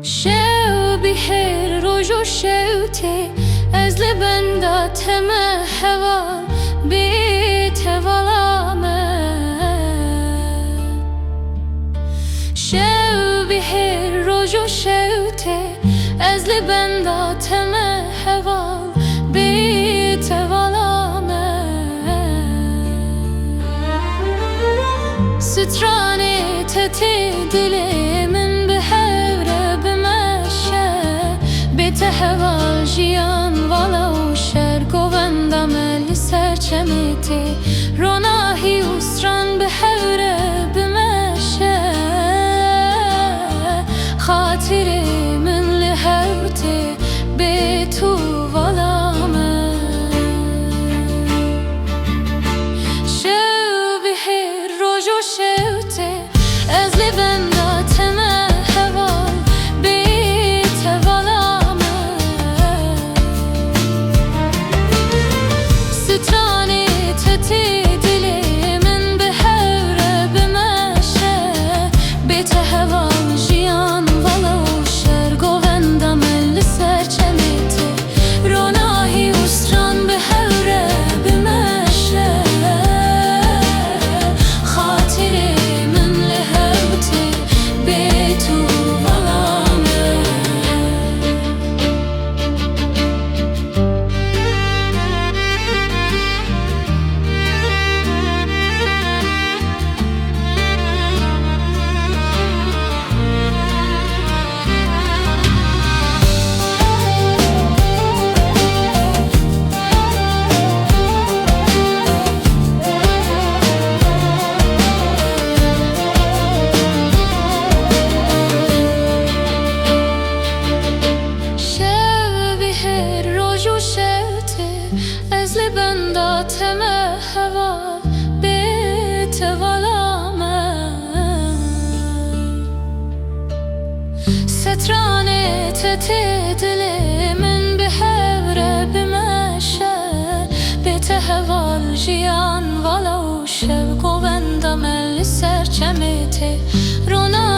شو بحر روجو شوتي أزل بندات ما هوا بيت ظلامة شو بحر روجو شوتي أزل بندات ما هوا بيت ظلامة ستراني تتي دلي من هوا جیان ولو شرق و بندم سرچمتی روناهی استران به حوره بمشه خاطری من لهوتی به تو ولامه شو بهر روجو شوتی از لبندات ما هوا بندات ما هوا بيت ظلامة ستراني تتدلي من بحبر بمشى بيت هوا الجيان ولو شوق و بندم لسر چمتي رونا